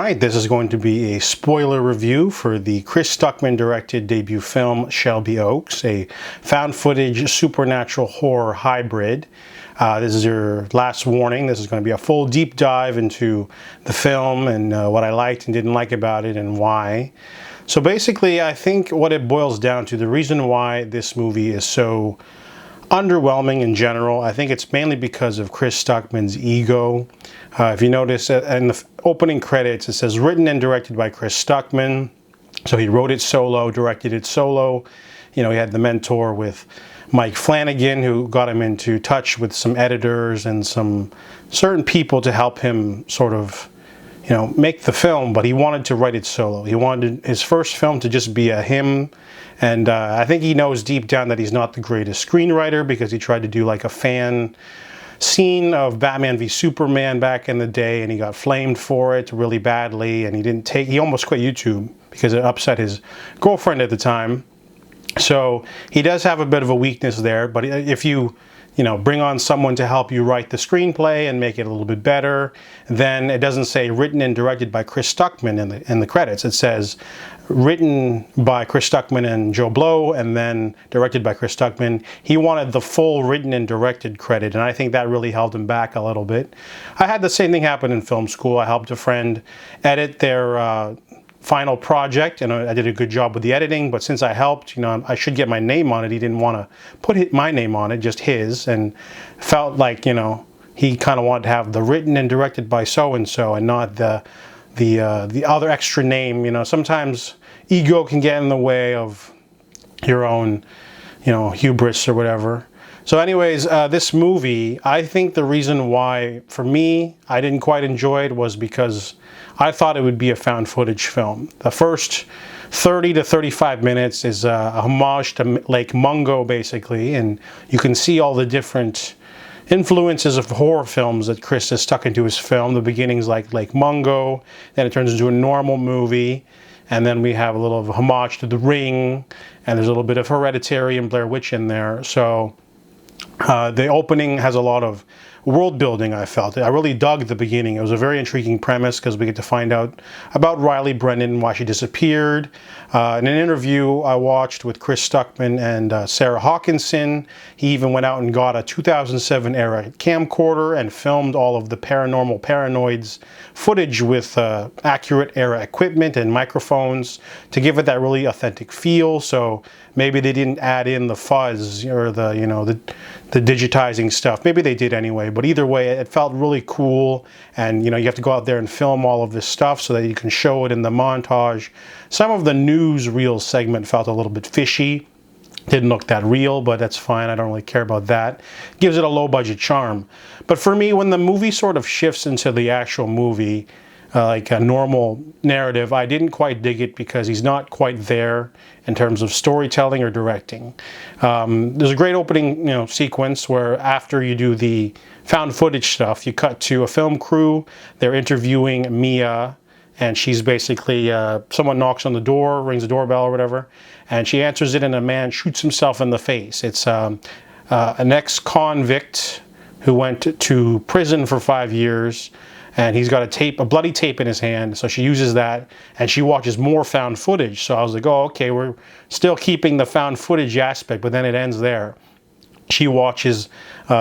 right, this is going to be a spoiler review for the Chris Stuckmann directed debut film Shelby Oaks, a found footage supernatural horror hybrid. This is your last warning. This is going to be a full deep dive into the film and what I liked and didn't like about it and why. So basically, I think what it boils down to, the reason why this movie is so underwhelming in general, I think it's mainly because of Chris Stuckmann's ego. If you notice in the opening credits, it says written and directed by Chris Stuckmann. So he wrote it solo, directed it solo. You know, he had the mentor with Mike Flanagan, who got him into touch with some editors and some certain people to help him sort of, you know, make the film, but he wanted to write it solo. He wanted his first film to just be a him. And I think he knows deep down that he's not the greatest screenwriter, because he tried to do like a fan scene of Batman v Superman back in the day, and he got flamed for it really badly, and he almost quit YouTube because it upset his girlfriend at the time. So he does have a bit of a weakness there, but if you bring on someone to help you write the screenplay and make it a little bit better, then it doesn't say written and directed by Chris Stuckmann in the credits. It says written by Chris Stuckmann and Joe Blow, and then directed by Chris Stuckmann. He wanted the full written and directed credit, and I think that really held him back a little bit. I had the same thing happen in film school. I helped a friend edit their final project, and I did a good job with the editing, but since I helped, I should get my name on it. He didn't want to put my name on it, just his, and felt like, he kind of wanted to have the written and directed by so-and-so and not the other extra name. Sometimes ego can get in the way of your own, hubris or whatever. So anyways, this movie, I think the reason why, for me, I didn't quite enjoy it was because I thought it would be a found footage film. The first 30 to 35 minutes is a homage to Lake Mungo, basically, and you can see all the different influences of horror films that Chris has stuck into his film. The beginning's like Lake Mungo, then it turns into a normal movie, and then we have a little of a homage to The Ring, and there's a little bit of Hereditary and Blair Witch in there. So the opening has a lot of world building, I felt. I really dug the beginning. It was a very intriguing premise because we get to find out about Riley Brennan and why she disappeared. In an interview I watched with Chris Stuckmann and Sarah Hawkinson, he even went out and got a 2007 era camcorder and filmed all of the Paranormal Paranoids footage with accurate era equipment and microphones to give it that really authentic feel. So maybe they didn't add in the fuzz or the digitizing stuff. Maybe they did anyway, but either way, it felt really cool. And you have to go out there and film all of this stuff so that you can show it in the montage. Some of the newsreel segment felt a little bit fishy. Didn't look that real, but that's fine. I don't really care about that. Gives it a low budget charm. But for me, when the movie sort of shifts into the actual movie, like a normal narrative, I didn't quite dig it because he's not quite there in terms of storytelling or directing. There's a great opening, sequence where after you do the found footage stuff, you cut to a film crew. They're interviewing Mia, and she's basically, someone knocks on the door, rings the doorbell or whatever, and she answers it, and a man shoots himself in the face. It's an ex-convict who went to prison for 5 years, and he's got a bloody tape in his hand, so she uses that, and she watches more found footage. So I was like, oh, okay, we're still keeping the found footage aspect, but then it ends there. She watches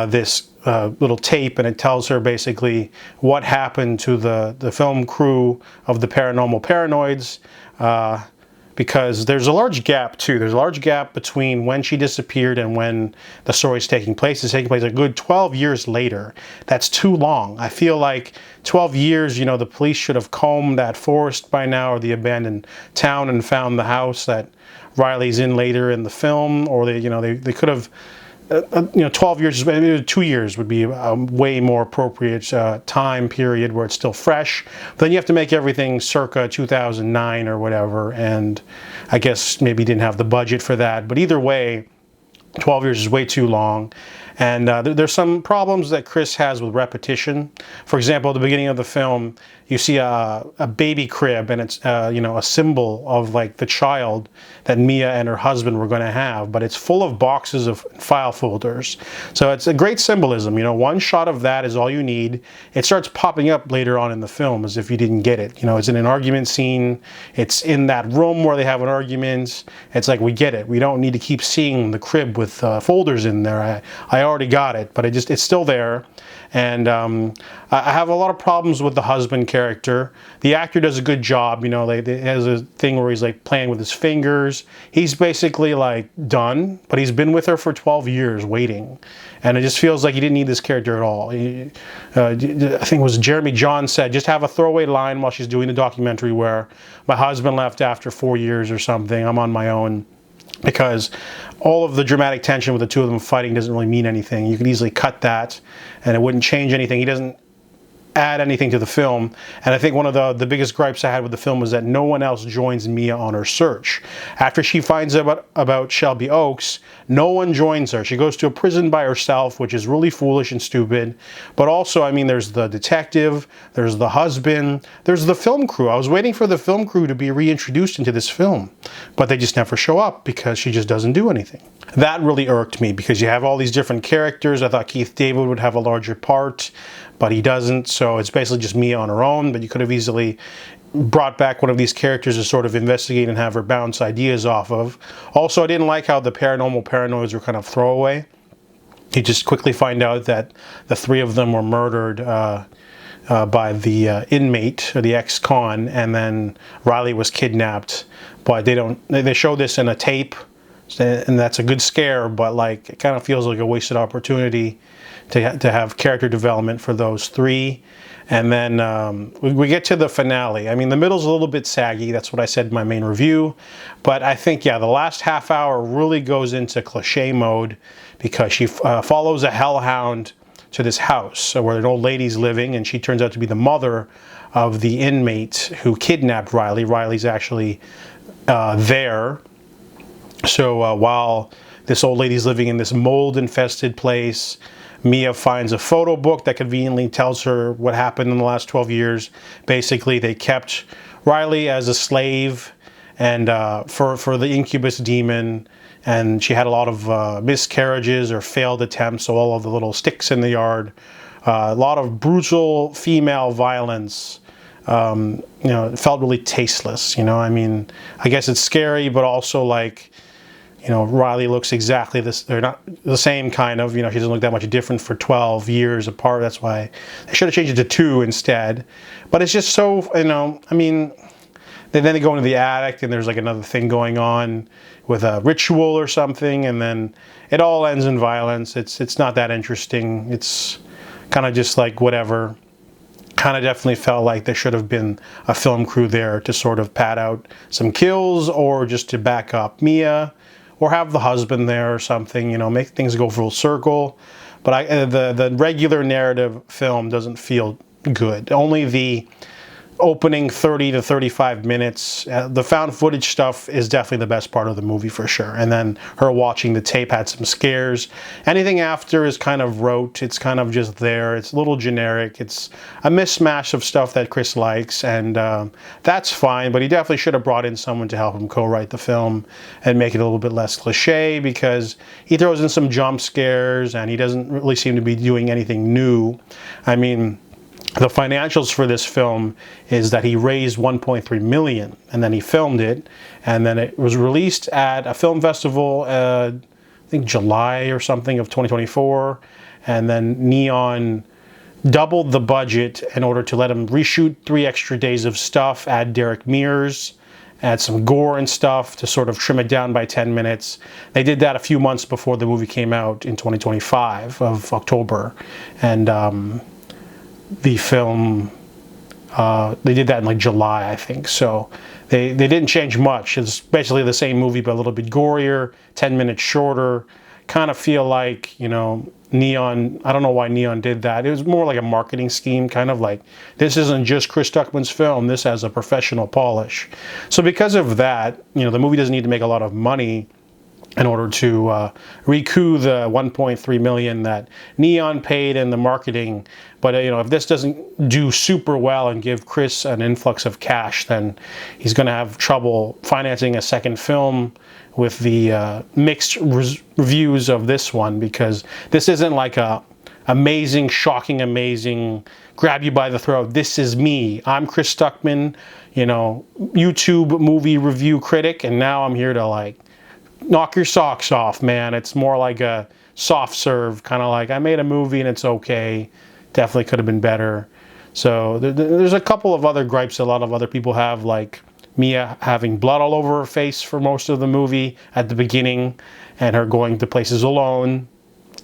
this little tape, and it tells her basically what happened to the film crew of the Paranormal Paranoids, because there's a large gap too. There's a large gap between when she disappeared and when the story's taking place. It's taking place a good 12 years later. That's too long. I feel like 12 years, the police should have combed that forest by now, or the abandoned town, and found the house that Riley's in later in the film, or they could have 12 years, maybe 2 years would be a way more appropriate time period where it's still fresh. But then you have to make everything circa 2009 or whatever, and I guess maybe didn't have the budget for that. But either way, 12 years is way too long. And there's some problems that Chris has with repetition. For example, at the beginning of the film, you see a baby crib, and it's you know, a symbol of like the child that Mia and her husband were going to have, but it's full of boxes of file folders. So it's a great symbolism. You know, one shot of that is all you need. It starts popping up later on in the film as if you didn't get it. You know, it's in an argument scene. It's in that room where they have an argument. It's like, we get it. We don't need to keep seeing the crib with folders in there. I already got it, but it's still there. And I have a lot of problems with the husband character. The actor does a good job. You know, he has a thing where he's like playing with his fingers. He's basically like done, but he's been with her for 12 years waiting. And it just feels like he didn't need this character at all. I think it was Jeremy John said, just have a throwaway line while she's doing the documentary where my husband left after 4 years or something. I'm on my own. Because all of the dramatic tension with the two of them fighting doesn't really mean anything. You could easily cut that and it wouldn't change anything. He doesn't add anything to the film. And I think one of the biggest gripes I had with the film was that no one else joins Mia on her search. After she finds out about Shelby Oaks, no one joins her. She goes to a prison by herself, which is really foolish and stupid. But also, I mean, there's the detective, there's the husband, there's the film crew. I was waiting for the film crew to be reintroduced into this film, but they just never show up because she just doesn't do anything. That really irked me because you have all these different characters. I thought Keith David would have a larger part, but he doesn't. So it's basically just Mia on her own, but you could have easily brought back one of these characters to sort of investigate and have her bounce ideas off of. Also, I didn't like how the paranormal paranoids were kind of throwaway. You just quickly find out that the three of them were murdered by the inmate, or the ex-con, and then Riley was kidnapped. But they show this in a tape, and that's a good scare, but like it kind of feels like a wasted opportunity to have character development for those three. And then we get to the finale. I mean, the middle's a little bit saggy. That's what I said in my main review. But I think, yeah, the last half hour really goes into cliche mode because she follows a hellhound to this house where an old lady's living, and she turns out to be the mother of the inmate who kidnapped Riley. Riley's actually there. So while this old lady's living in this mold-infested place, Mia finds a photo book that conveniently tells her what happened in the last 12 years. Basically, they kept Riley as a slave and for the incubus demon, and she had a lot of miscarriages or failed attempts, so all of the little sticks in the yard. A lot of brutal female violence. You know, it felt really tasteless, you know. I mean, I guess it's scary, but also like, you know, Riley looks exactly this, they're not the same kind of, you know, she doesn't look that much different for 12 years apart. That's why they should have changed it to 2 instead. But it's just so, you know, I mean, then they go into the attic and there's like another thing going on with a ritual or something, and then it all ends in violence. It's not that interesting. It's kind of just like whatever. Kind of definitely felt like there should have been a film crew there to sort of pad out some kills or just to back up Mia, or have the husband there or something, you know, make things go full circle. But the regular narrative film doesn't feel good. Only the opening 30 to 35 minutes, the found footage stuff is definitely the best part of the movie for sure. And then her watching the tape had some scares. Anything after is kind of rote. It's kind of just there. It's a little generic. It's a mismatch of stuff that Chris likes, and that's fine, but he definitely should have brought in someone to help him co-write the film and make it a little bit less cliche, because he throws in some jump scares and he doesn't really seem to be doing anything new. I mean, the financials for this film is that he raised $1.3 million, and then he filmed it, and then it was released at a film festival, I think July or something of 2024, and then Neon doubled the budget in order to let him reshoot 3 extra days of stuff, add Derek Mears, add some gore and stuff to sort of trim it down by 10 minutes. They did that a few months before the movie came out in 2025 of October, and the film, they did that in like July, I think. So they didn't change much. It's basically the same movie, but a little bit gorier, 10 minutes shorter. Kind of feel like, you know, Neon, I don't know why Neon did that. It was more like a marketing scheme, kind of like, this isn't just Chris Stuckmann's film, this has a professional polish. So because of that, you know, the movie doesn't need to make a lot of money in order to recoup the 1.3 million that Neon paid in the marketing. But if this doesn't do super well and give Chris an influx of cash, then he's going to have trouble financing a second film with the mixed reviews of this one, because this isn't like a amazing, shocking, amazing, grab you by the throat. This is me. I'm Chris Stuckmann, YouTube movie review critic, and now I'm here to like knock your socks off, man. It's more like a soft serve, kind of like, I made a movie and it's okay. Definitely could have been better. So there's a couple of other gripes a lot of other people have, like Mia having blood all over her face for most of the movie at the beginning, and her going to places alone,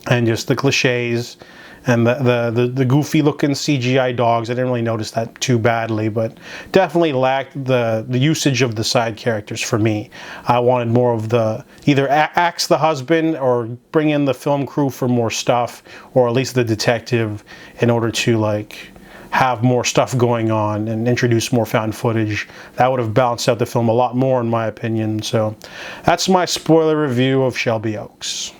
and just the cliches, and the goofy looking CGI dogs. I didn't really notice that too badly, but definitely lacked the usage of the side characters for me. I wanted more of the, either axe the husband or bring in the film crew for more stuff, or at least the detective, in order to like have more stuff going on and introduce more found footage. That would have balanced out the film a lot more, in my opinion. So that's my spoiler review of Shelby Oaks.